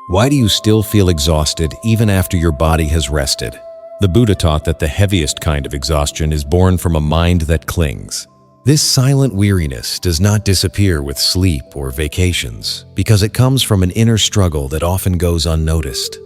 Why do you still feel exhausted even after your body has rested? The Buddha taught that the heaviest kind of exhaustion is born from a mind that clings. This silent weariness does not disappear with sleep or vacations because it comes from an inner struggle that often goes unnoticed.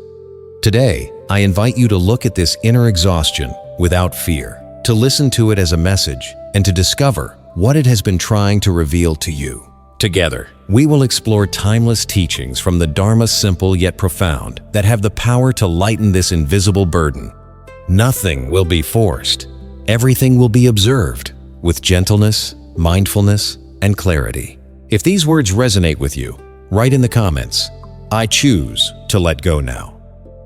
Today, I invite you to look at this inner exhaustion without fear, to listen to it as a message, and to discover what it has been trying to reveal to you. Together, we will explore timeless teachings from the Dharma, simple yet profound, that have the power to lighten this invisible burden. Nothing will be forced. Everything will be observed with gentleness, mindfulness, and clarity. If these words resonate with you, write in the comments, "I choose to let go now."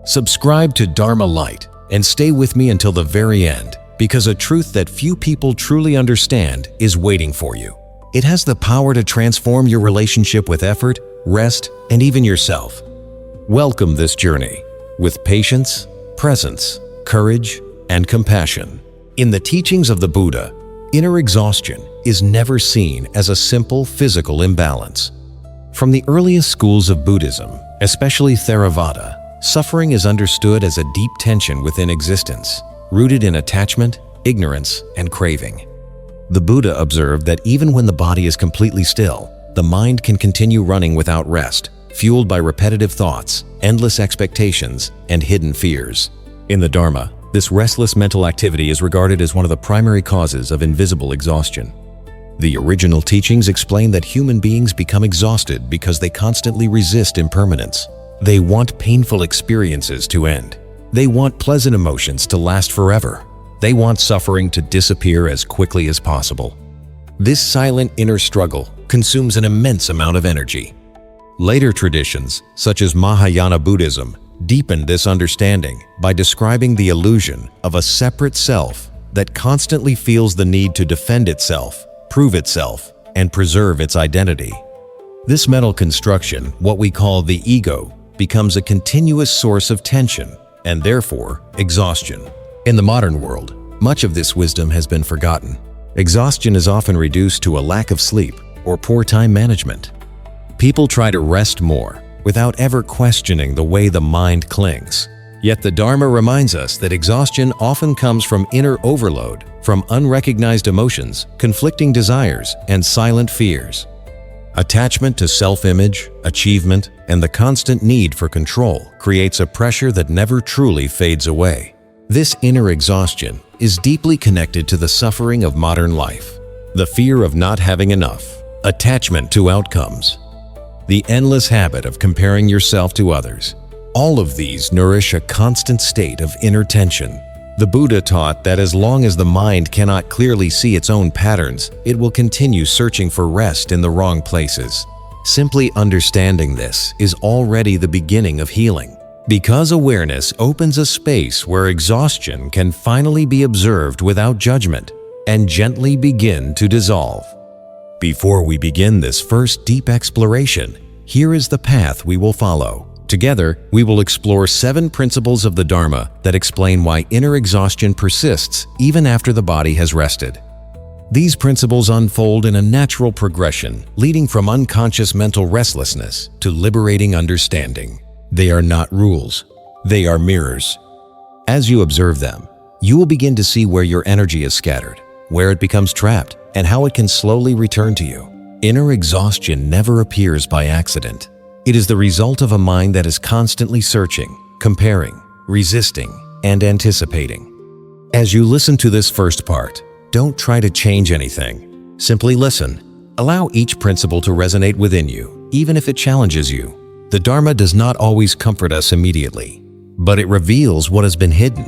Subscribe to Dharma Light and stay with me until the very end, because a truth that few people truly understand is waiting for you. It has the power to transform your relationship with effort, rest, and even yourself. Welcome this journey with patience, presence, courage, and compassion. In the teachings of the Buddha, inner exhaustion is never seen as a simple physical imbalance. From the earliest schools of Buddhism, especially Theravada, suffering is understood as a deep tension within existence, rooted in attachment, ignorance, and craving. The Buddha observed that even when the body is completely still, the mind can continue running without rest, fueled by repetitive thoughts, endless expectations, and hidden fears. In the Dharma, this restless mental activity is regarded as one of the primary causes of invisible exhaustion. The original teachings explain that human beings become exhausted because they constantly resist impermanence. They want painful experiences to end. They want pleasant emotions to last forever. They want suffering to disappear as quickly as possible. This silent inner struggle consumes an immense amount of energy. Later traditions, such as Mahayana Buddhism, deepened this understanding by describing the illusion of a separate self that constantly feels the need to defend itself, prove itself, and preserve its identity. This mental construction, what we call the ego, becomes a continuous source of tension and therefore exhaustion. In the modern world, much of this wisdom has been forgotten. Exhaustion is often reduced to a lack of sleep or poor time management. People try to rest more without ever questioning the way the mind clings. Yet the Dharma reminds us that exhaustion often comes from inner overload, from unrecognized emotions, conflicting desires, and silent fears. Attachment to self-image, achievement, and the constant need for control creates a pressure that never truly fades away. This inner exhaustion is deeply connected to the suffering of modern life, the fear of not having enough, attachment to outcomes, the endless habit of comparing yourself to others. All of these nourish a constant state of inner tension. The Buddha taught that as long as the mind cannot clearly see its own patterns, it will continue searching for rest in the wrong places. Simply understanding this is already the beginning of healing, because awareness opens a space where exhaustion can finally be observed without judgment and gently begin to dissolve. Before we begin this first deep exploration, here is the path we will follow. Together, we will explore 7 principles of the Dharma that explain why inner exhaustion persists even after the body has rested. These principles unfold in a natural progression, leading from unconscious mental restlessness to liberating understanding. They are not rules, they are mirrors. As you observe them, you will begin to see where your energy is scattered, where it becomes trapped, and how it can slowly return to you. Inner exhaustion never appears by accident. It is the result of a mind that is constantly searching, comparing, resisting, and anticipating. As you listen to this first part, don't try to change anything. Simply listen. Allow each principle to resonate within you, even if it challenges you. The Dharma does not always comfort us immediately, but it reveals what has been hidden.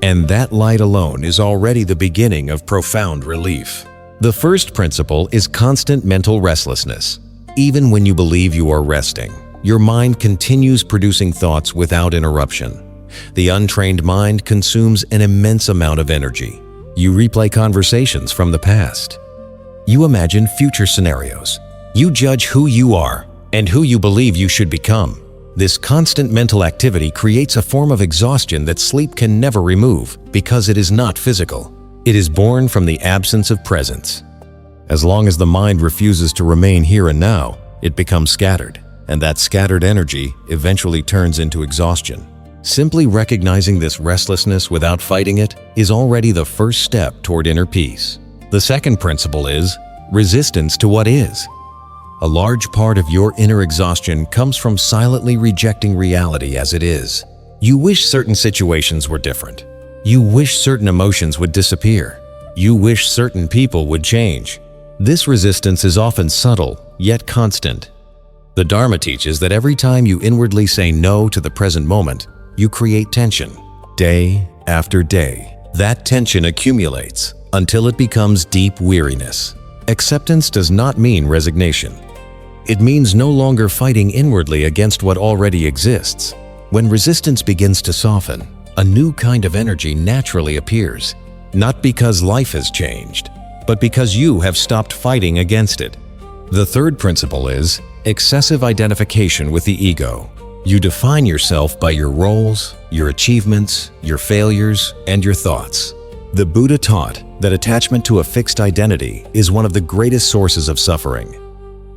And that light alone is already the beginning of profound relief. The first principle is constant mental restlessness. Even when you believe you are resting, your mind continues producing thoughts without interruption. The untrained mind consumes an immense amount of energy. You replay conversations from the past. You imagine future scenarios. You judge who you are and who you believe you should become. This constant mental activity creates a form of exhaustion that sleep can never remove because it is not physical. It is born from the absence of presence. As long as the mind refuses to remain here and now, it becomes scattered. and that scattered energy eventually turns into exhaustion. Simply recognizing this restlessness without fighting it is already the first step toward inner peace. The second principle is resistance to what is. A large part of your inner exhaustion comes from silently rejecting reality as it is. You wish certain situations were different. You wish certain emotions would disappear. You wish certain people would change. This resistance is often subtle, yet constant. The Dharma teaches that every time you inwardly say no to the present moment, you create tension. Day after day, that tension accumulates until it becomes deep weariness. Acceptance does not mean resignation. It means no longer fighting inwardly against what already exists. When resistance begins to soften, a new kind of energy naturally appears, not because life has changed, but because you have stopped fighting against it. The third principle is excessive identification with the ego. You define yourself by your roles, your achievements, your failures, and your thoughts. The Buddha taught that attachment to a fixed identity is one of the greatest sources of suffering.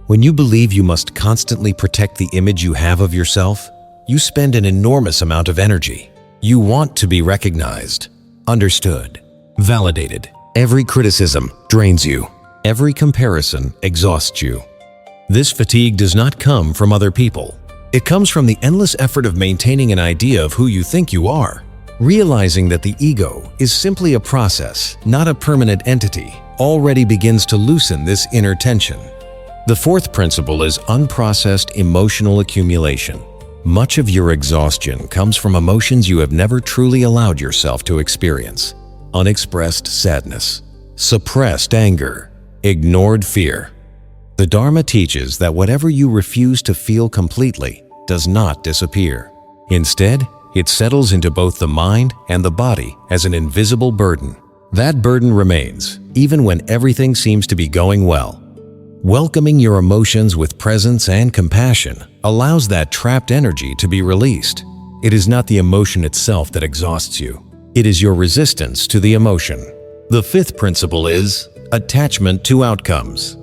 When you believe you must constantly protect the image you have of yourself, you spend an enormous amount of energy. You want to be recognized, understood, validated. Every criticism drains you. Every comparison exhausts you. This fatigue does not come from other people. It comes from the endless effort of maintaining an idea of who you think you are. Realizing that the ego is simply a process, not a permanent entity, already begins to loosen this inner tension. The fourth principle is unprocessed emotional accumulation. Much of your exhaustion comes from emotions you have never truly allowed yourself to experience. Unexpressed sadness, suppressed anger, ignored fear. The Dharma teaches that whatever you refuse to feel completely does not disappear. Instead, it settles into both the mind and the body as an invisible burden. That burden remains, even when everything seems to be going well. Welcoming your emotions with presence and compassion allows that trapped energy to be released. It is not the emotion itself that exhausts you. It is your resistance to the emotion. The fifth principle is attachment to outcomes.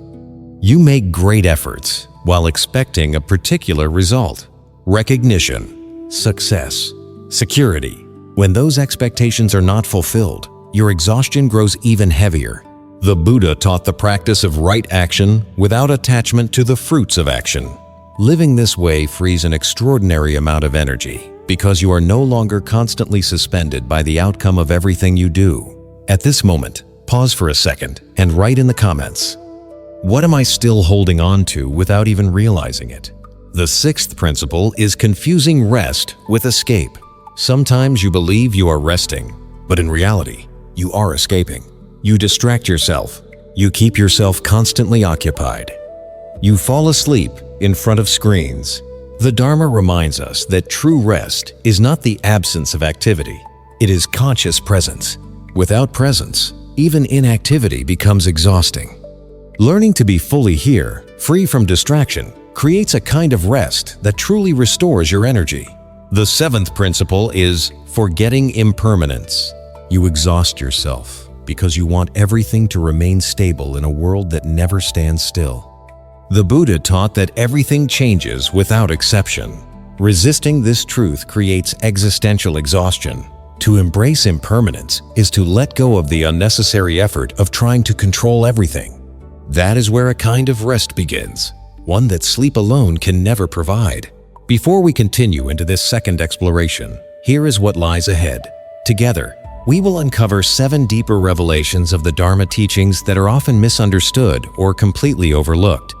You make great efforts while expecting a particular result. Recognition, success, security. When those expectations are not fulfilled, your exhaustion grows even heavier. The Buddha taught the practice of right action without attachment to the fruits of action. Living this way frees an extraordinary amount of energy because you are no longer constantly suspended by the outcome of everything you do. At this moment, pause for a second and write in the comments, what am I still holding on to without even realizing it? The sixth principle is confusing rest with escape. Sometimes you believe you are resting, but in reality, you are escaping. You distract yourself. You keep yourself constantly occupied. You fall asleep in front of screens. The Dharma reminds us that true rest is not the absence of activity. It is conscious presence. Without presence, even inactivity becomes exhausting. Learning to be fully here, free from distraction, creates a kind of rest that truly restores your energy. The seventh principle is forgetting impermanence. You exhaust yourself because you want everything to remain stable in a world that never stands still. The Buddha taught that everything changes without exception. Resisting this truth creates existential exhaustion. To embrace impermanence is to let go of the unnecessary effort of trying to control everything. That is where a kind of rest begins, one that sleep alone can never provide. Before we continue into this second exploration, here is what lies ahead. Together, we will uncover 7 deeper revelations of the Dharma teachings that are often misunderstood or completely overlooked.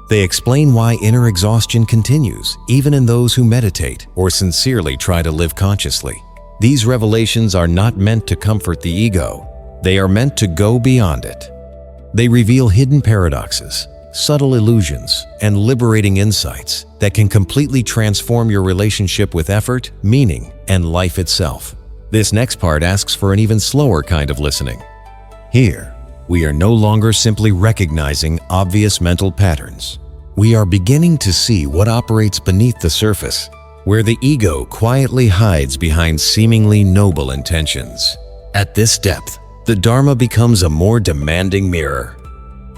They explain why inner exhaustion continues, even in those who meditate or sincerely try to live consciously. These revelations are not meant to comfort the ego. They are meant to go beyond it. They reveal hidden paradoxes, subtle illusions, and liberating insights that can completely transform your relationship with effort, meaning, and life itself. This next part asks for an even slower kind of listening. Here, we are no longer simply recognizing obvious mental patterns. We are beginning to see what operates beneath the surface, where the ego quietly hides behind seemingly noble intentions. At this depth, the Dharma becomes a more demanding mirror,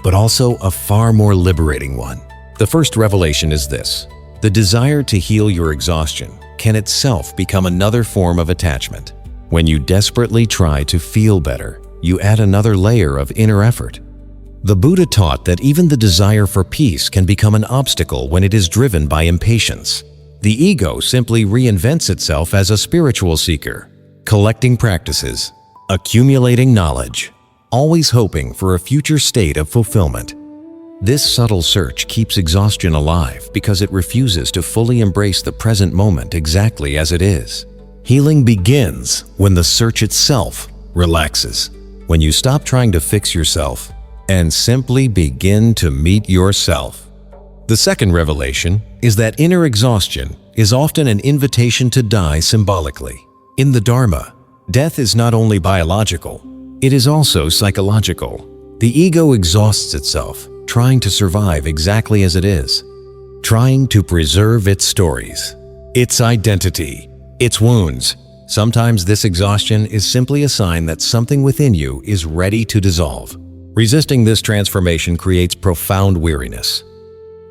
but also a far more liberating one. The first revelation is this: The desire to heal your exhaustion can itself become another form of attachment. When you desperately try to feel better, you add another layer of inner effort. The Buddha taught that even the desire for peace can become an obstacle when it is driven by impatience. The ego simply reinvents itself as a spiritual seeker, collecting practices, accumulating knowledge, always hoping for a future state of fulfillment. This subtle search keeps exhaustion alive because it refuses to fully embrace the present moment exactly as it is. Healing begins when the search itself relaxes, when you stop trying to fix yourself and simply begin to meet yourself. The second revelation is that inner exhaustion is often an invitation to die symbolically. In the Dharma, death is not only biological, it is also psychological. The ego exhausts itself, trying to survive exactly as it is, trying to preserve its stories, its identity, its wounds. Sometimes this exhaustion is simply a sign that something within you is ready to dissolve. Resisting this transformation creates profound weariness.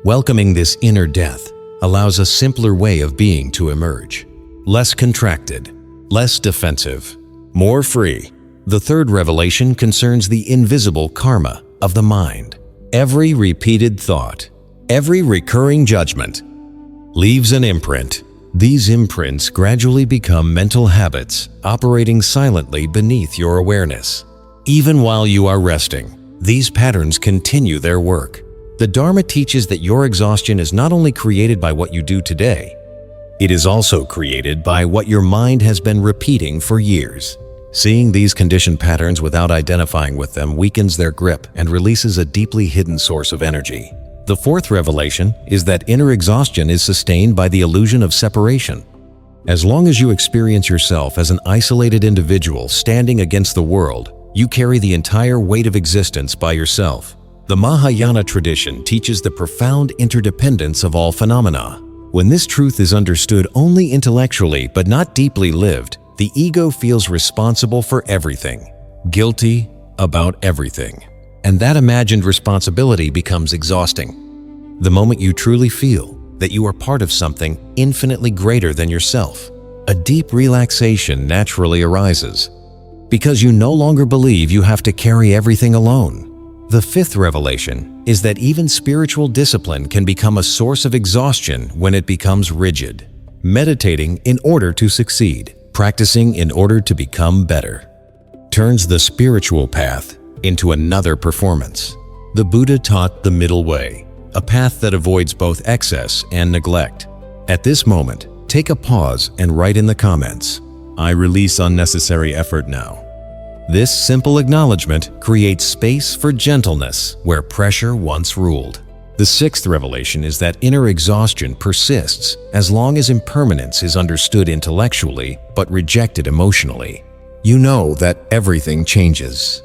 Welcoming this inner death allows a simpler way of being to emerge. Less contracted, less defensive, more free. The third revelation concerns the invisible karma of the mind. Every repeated thought, every recurring judgment leaves an imprint. These imprints gradually become mental habits operating silently beneath your awareness. Even while you are resting, these patterns continue their work. The Dharma teaches that your exhaustion is not only created by what you do today, it is also created by what your mind has been repeating for years. Seeing these conditioned patterns without identifying with them weakens their grip and releases a deeply hidden source of energy. The fourth revelation is that inner exhaustion is sustained by the illusion of separation. As long as you experience yourself as an isolated individual standing against the world, you carry the entire weight of existence by yourself. The Mahayana tradition teaches the profound interdependence of all phenomena. When this truth is understood only intellectually but not deeply lived, the ego feels responsible for everything, guilty about everything. And that imagined responsibility becomes exhausting. The moment you truly feel that you are part of something infinitely greater than yourself, a deep relaxation naturally arises, because you no longer believe you have to carry everything alone. The fifth revelation is that even spiritual discipline can become a source of exhaustion when it becomes rigid. Meditating in order to succeed, practicing in order to become better, turns the spiritual path into another performance. The Buddha taught the middle way, a path that avoids both excess and neglect. At this moment, take a pause and write in the comments, "I release unnecessary effort now." This simple acknowledgement creates space for gentleness where pressure once ruled. The sixth revelation is that inner exhaustion persists as long as impermanence is understood intellectually but rejected emotionally. You know that everything changes,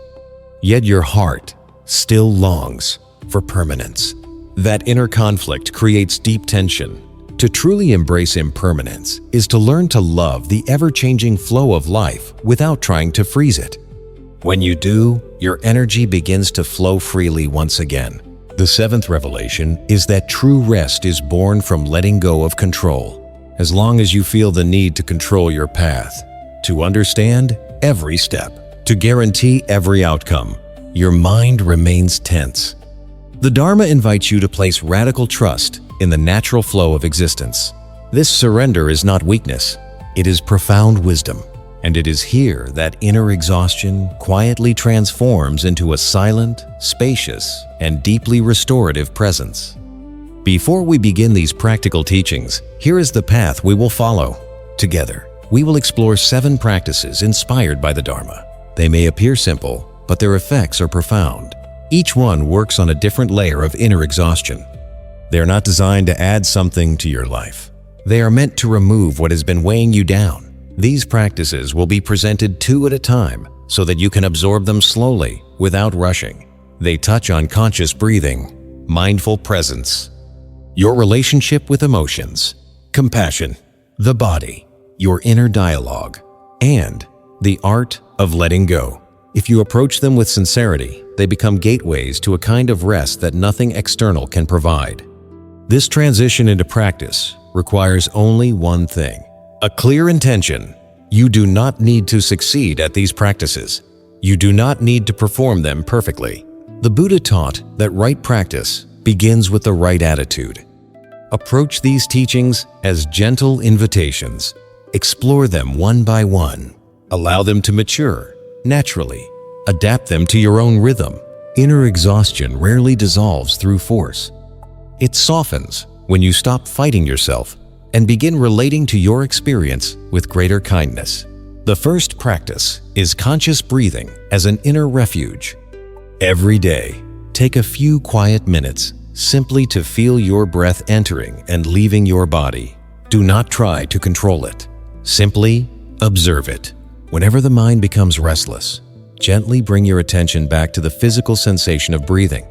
yet your heart still longs for permanence. That inner conflict creates deep tension. To truly embrace impermanence is to learn to love the ever-changing flow of life without trying to freeze it. When you do, your energy begins to flow freely once again. The seventh revelation is that true rest is born from letting go of control. As long as you feel the need to control your path, to understand every step, to guarantee every outcome, your mind remains tense. The Dharma invites you to place radical trust in the natural flow of existence. This surrender is not weakness, it is profound wisdom. And it is here that inner exhaustion quietly transforms into a silent, spacious, and deeply restorative presence. Before we begin these practical teachings, here is the path we will follow. Together, we will explore 7 practices inspired by the Dharma. They may appear simple, but their effects are profound. Each one works on a different layer of inner exhaustion. They are not designed to add something to your life. They are meant to remove what has been weighing you down. These practices will be presented 2 at a time so that you can absorb them slowly without rushing. They touch on conscious breathing, mindful presence, your relationship with emotions, compassion, the body, your inner dialogue, and the art of letting go. If you approach them with sincerity, they become gateways to a kind of rest that nothing external can provide. This transition into practice requires only one thing: a clear intention. You do not need to succeed at these practices. You do not need to perform them perfectly. The Buddha taught that right practice begins with the right attitude. Approach these teachings as gentle invitations. Explore them one by one. Allow them to mature naturally. Adapt them to your own rhythm. Inner exhaustion rarely dissolves through force. It softens when you stop fighting yourself and begin relating to your experience with greater kindness. The first practice is conscious breathing as an inner refuge. Every day, take a few quiet minutes simply to feel your breath entering and leaving your body. Do not try to control it. Simply observe it. Whenever the mind becomes restless, gently bring your attention back to the physical sensation of breathing.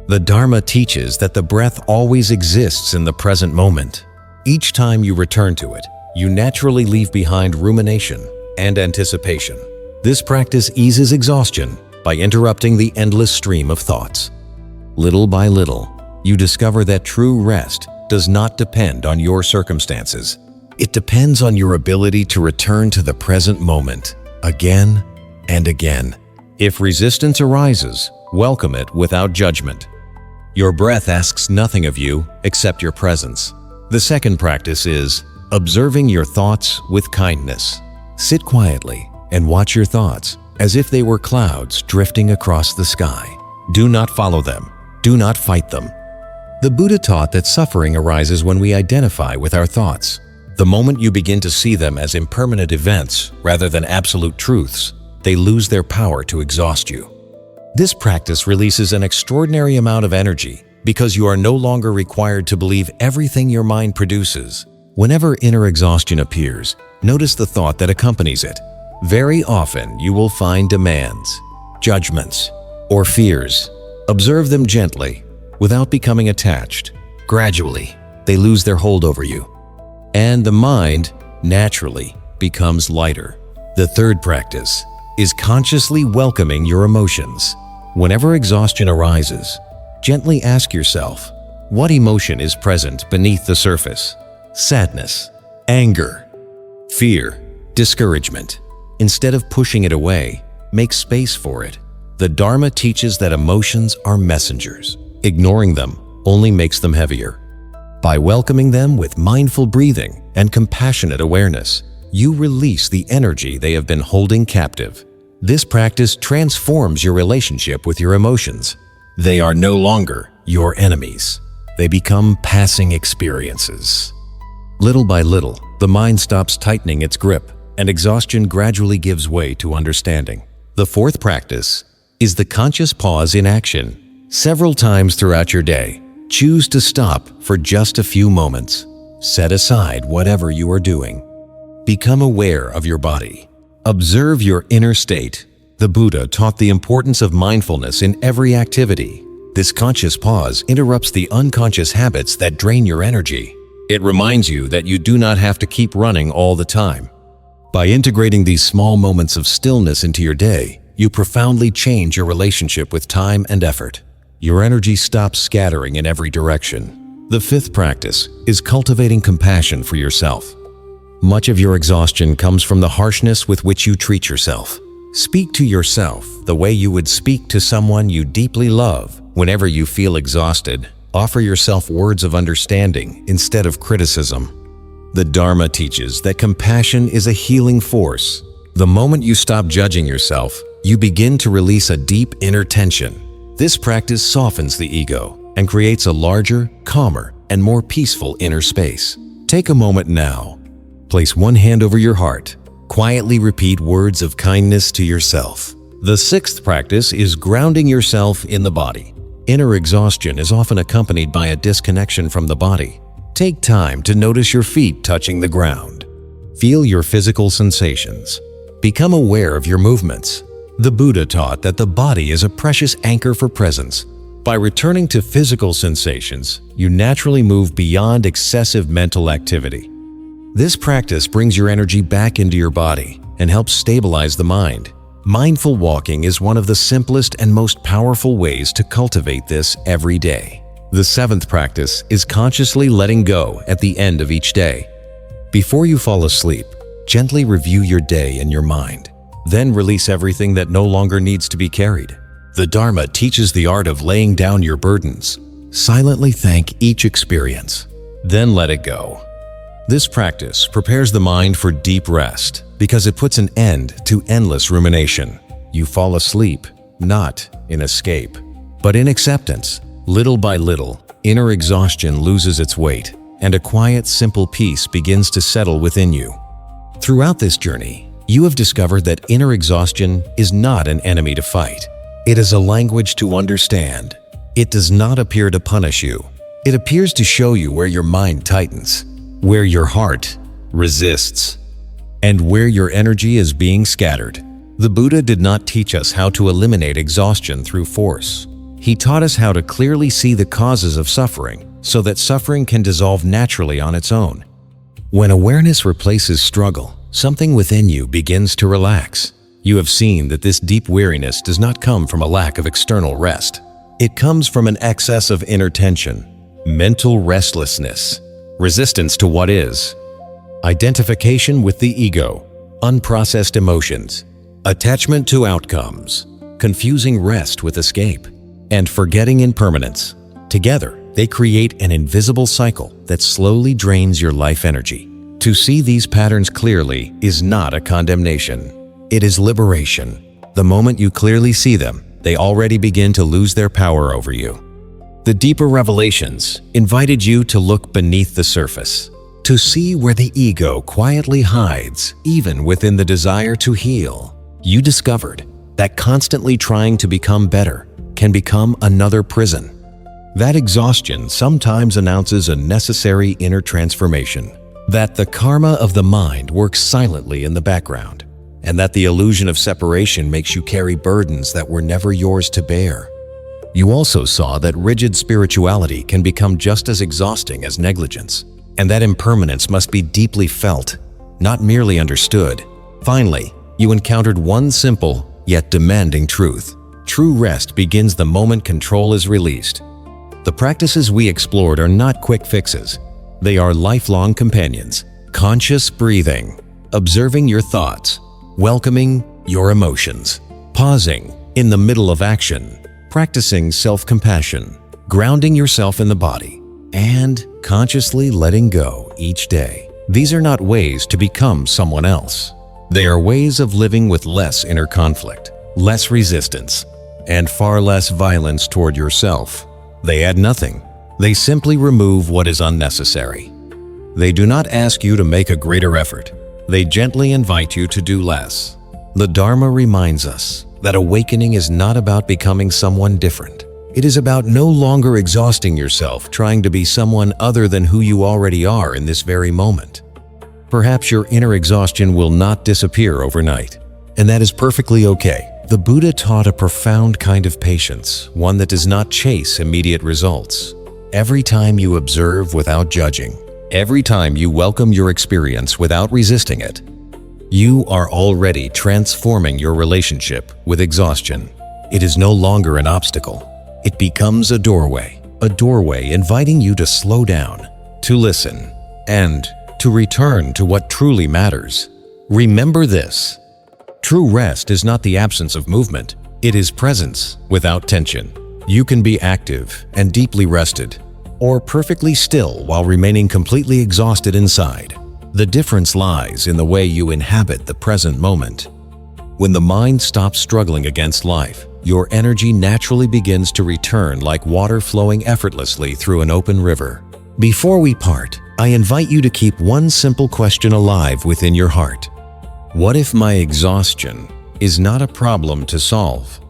The Dharma teaches that the breath always exists in the present moment. Each time you return to it, you naturally leave behind rumination and anticipation. This practice eases exhaustion by interrupting the endless stream of thoughts. Little by little, you discover that true rest does not depend on your circumstances. It depends on your ability to return to the present moment again and again. If resistance arises, welcome it without judgment. Your breath asks nothing of you except your presence. The second practice is observing your thoughts with kindness. Sit quietly and watch your thoughts as if they were clouds drifting across the sky. Do not follow them. Do not fight them. The Buddha taught that suffering arises when we identify with our thoughts. The moment you begin to see them as impermanent events rather than absolute truths, they lose their power to exhaust you. This practice releases an extraordinary amount of energy because you are no longer required to believe everything your mind produces. Whenever inner exhaustion appears, notice the thought that accompanies it. Very often, you will find demands, judgments, or fears. Observe them gently, without becoming attached. Gradually, they lose their hold over you, and the mind naturally becomes lighter. The third practice is consciously welcoming your emotions. Whenever exhaustion arises, gently ask yourself, what emotion is present beneath the surface? Sadness, anger, fear, discouragement. Instead of pushing it away, make space for it. The Dharma teaches that emotions are messengers. Ignoring them only makes them heavier. By welcoming them with mindful breathing and compassionate awareness, you release the energy they have been holding captive. This practice transforms your relationship with your emotions. They are no longer your enemies. They become passing experiences. Little by little, the mind stops tightening its grip, and exhaustion gradually gives way to understanding. The fourth practice is the conscious pause in action. Several times throughout your day, choose to stop for just a few moments. Set aside whatever you are doing. Become aware of your body. Observe your inner state. The Buddha taught the importance of mindfulness in every activity. This conscious pause interrupts the unconscious habits that drain your energy. It reminds you that you do not have to keep running all the time. By integrating these small moments of stillness into your day, you profoundly change your relationship with time and effort. Your energy stops scattering in every direction. The fifth practice is cultivating compassion for yourself. Much of your exhaustion comes from the harshness with which you treat yourself. Speak to yourself the way you would speak to someone you deeply love. Whenever you feel exhausted, offer yourself words of understanding instead of criticism. The Dharma teaches that compassion is a healing force. The moment you stop judging yourself, you begin to release a deep inner tension. This practice softens the ego and creates a larger, calmer, and more peaceful inner space. Take a moment now. Place one hand over your heart. Quietly repeat words of kindness to yourself. The sixth practice is grounding yourself in the body. Inner exhaustion is often accompanied by a disconnection from the body. Take time to notice your feet touching the ground. Feel your physical sensations. Become aware of your movements. The Buddha taught that the body is a precious anchor for presence. By returning to physical sensations, you naturally move beyond excessive mental activity. This practice brings your energy back into your body and helps stabilize the mind. Mindful walking is one of the simplest and most powerful ways to cultivate this every day. The seventh practice is consciously letting go at the end of each day. Before you fall asleep, gently review your day in your mind. Then release everything that no longer needs to be carried. The Dharma teaches the art of laying down your burdens. Silently thank each experience, then let it go. This practice prepares the mind for deep rest because it puts an end to endless rumination. You fall asleep, not in escape, but in acceptance. Little by little, inner exhaustion loses its weight, and a quiet, simple peace begins to settle within you. Throughout this journey, you have discovered that inner exhaustion is not an enemy to fight. It is a language to understand. It does not appear to punish you. It appears to show you where your mind tightens, where your heart resists, and where your energy is being scattered. The Buddha did not teach us how to eliminate exhaustion through force. He taught us how to clearly see the causes of suffering so that suffering can dissolve naturally on its own. When awareness replaces struggle, something within you begins to relax. You have seen that this deep weariness does not come from a lack of external rest. It comes from an excess of inner tension, mental restlessness, resistance to what is, identification with the ego, unprocessed emotions, attachment to outcomes, confusing rest with escape, and forgetting impermanence. Together, they create an invisible cycle that slowly drains your life energy. To see these patterns clearly is not a condemnation. It is liberation. The moment you clearly see them, they already begin to lose their power over you. The deeper revelations invited you to look beneath the surface, to see where the ego quietly hides, even within the desire to heal. You discovered that constantly trying to become better can become another prison. That exhaustion sometimes announces a necessary inner transformation, that the karma of the mind works silently in the background, and that the illusion of separation makes you carry burdens that were never yours to bear. You also saw that rigid spirituality can become just as exhausting as negligence, and that impermanence must be deeply felt, not merely understood. Finally, you encountered one simple yet demanding truth. True rest begins the moment control is released. The practices we explored are not quick fixes. They are lifelong companions. Conscious breathing, observing your thoughts, welcoming your emotions, pausing in the middle of action, practicing self-compassion, grounding yourself in the body, and consciously letting go each day. These are not ways to become someone else. They are ways of living with less inner conflict, less resistance, and far less violence toward yourself. They add nothing. They simply remove what is unnecessary. They do not ask you to make a greater effort. They gently invite you to do less. The Dharma reminds us that awakening is not about becoming someone different. It is about no longer exhausting yourself trying to be someone other than who you already are in this very moment. Perhaps your inner exhaustion will not disappear overnight, and that is perfectly okay. The Buddha taught a profound kind of patience, one that does not chase immediate results. Every time you observe without judging, every time you welcome your experience without resisting it, you are already transforming your relationship with exhaustion. It is no longer an obstacle. It becomes a doorway inviting you to slow down, to listen, and to return to what truly matters. Remember this: true rest is not the absence of movement. It is presence without tension. You can be active and deeply rested, or perfectly still while remaining completely exhausted inside. The difference lies in the way you inhabit the present moment. When the mind stops struggling against life, your energy naturally begins to return like water flowing effortlessly through an open river. Before we part, I invite you to keep one simple question alive within your heart. What if my exhaustion is not a problem to solve,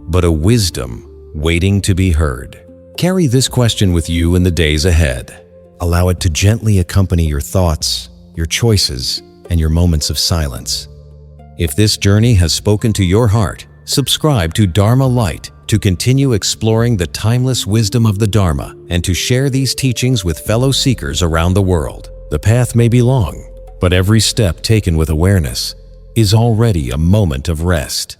but a wisdom waiting to be heard? Carry this question with you in the days ahead. Allow it to gently accompany your thoughts, your choices, and your moments of silence. If this journey has spoken to your heart, subscribe to Dharma Light to continue exploring the timeless wisdom of the Dharma and to share these teachings with fellow seekers around the world. The path may be long, but every step taken with awareness is already a moment of rest.